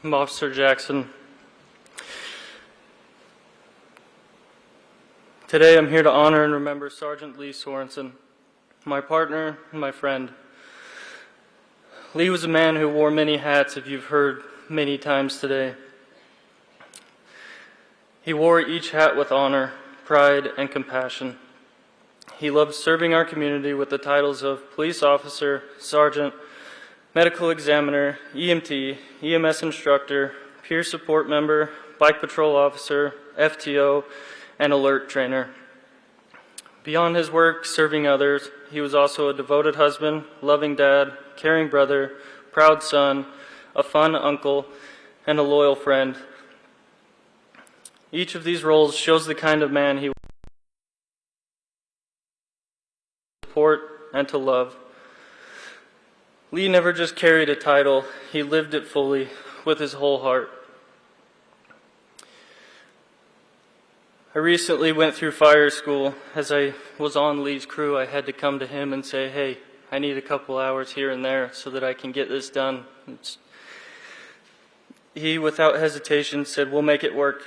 I'm Officer Jackson. Today I'm here to honor and remember Sergeant Lee Sorensen, my partner and my friend. Lee was a man who wore many hats, if you've heard many times today. He wore each hat with honor, pride, and compassion. He loved serving our community with the titles of police officer, sergeant, medical examiner, EMT, EMS instructor, peer support member, bike patrol officer, FTO, and alert trainer. Beyond his work serving others, he was also a devoted husband, loving dad, caring brother, proud son, a fun uncle, and a loyal friend. Each of these roles shows the kind of man he was to support and to love. Lee never just carried a title, he lived it fully with his whole heart. I recently went through fire school. As I was on Lee's crew, I had to come to him and say, hey, I need a couple hours here and there so that I can get this done. He, without hesitation, said, we'll make it work.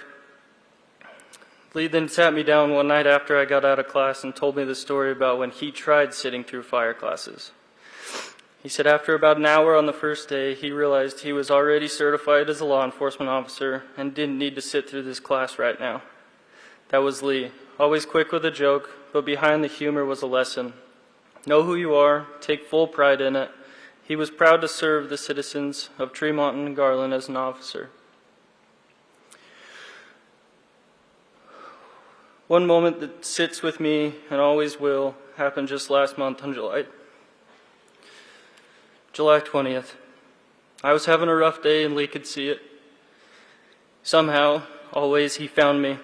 Lee then sat me down one night after I got out of class and told me the story about when he tried sitting through fire classes. He said after about an hour on the first day, he realized he was already certified as a law enforcement officer and didn't need to sit through this class right now. That was Lee, always quick with a joke, but behind the humor was a lesson. Know who you are, take full pride in it. He was proud to serve the citizens of Tremonton-Garland as an officer. One moment that sits with me and always will happened just last month on July 20th. I was having a rough day and Lee could see it. Somehow, always, he found me.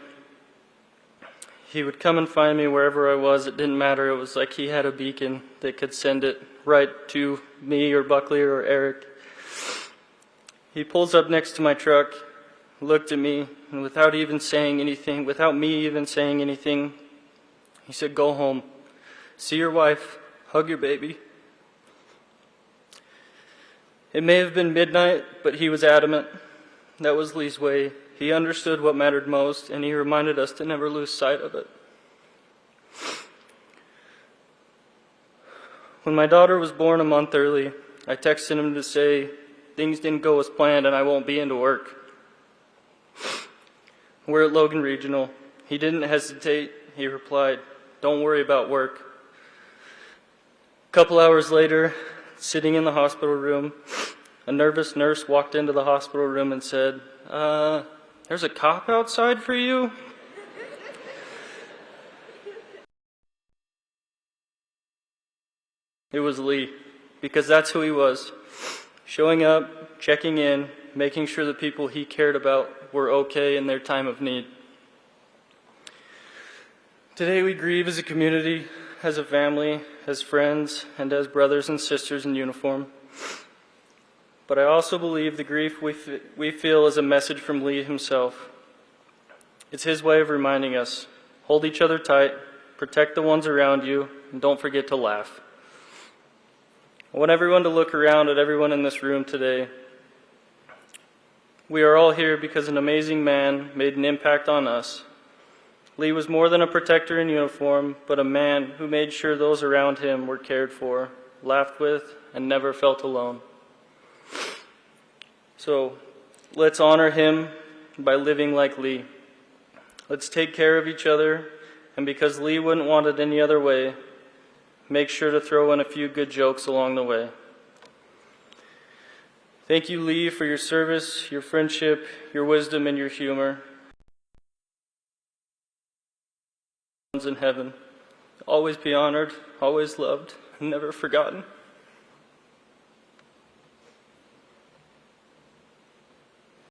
He would come and find me wherever I was. It didn't matter. It was like he had a beacon that could send it right to me or Buckley or Eric. He pulls up next to my truck, looked at me, and without me even saying anything, he said, go home. See your wife. Hug your baby. It may have been midnight, but he was adamant. That was Lee's way. He understood what mattered most, and he reminded us to never lose sight of it. When my daughter was born a month early, I texted him to say, things didn't go as planned and I won't be into work. We're at Logan Regional. He didn't hesitate. He replied, don't worry about work. A couple hours later, sitting in the hospital room, a nervous nurse walked into the hospital room and said, there's a cop outside for you? It was Lee, because that's who he was. Showing up, checking in, making sure the people he cared about were okay in their time of need. Today we grieve as a community, as a family, as friends, and as brothers and sisters in uniform. But I also believe the grief we feel is a message from Lee himself. It's his way of reminding us, hold each other tight, protect the ones around you, and don't forget to laugh. I want everyone to look around at everyone in this room today. We are all here because an amazing man made an impact on us. Lee was more than a protector in uniform, but a man who made sure those around him were cared for, laughed with, and never felt alone. So let's honor him by living like Lee. Let's take care of each other, and because Lee wouldn't want it any other way, make sure to throw in a few good jokes along the way. Thank you, Lee, for your service, your friendship, your wisdom, and your humor. In heaven, always be honored, always loved, and never forgotten.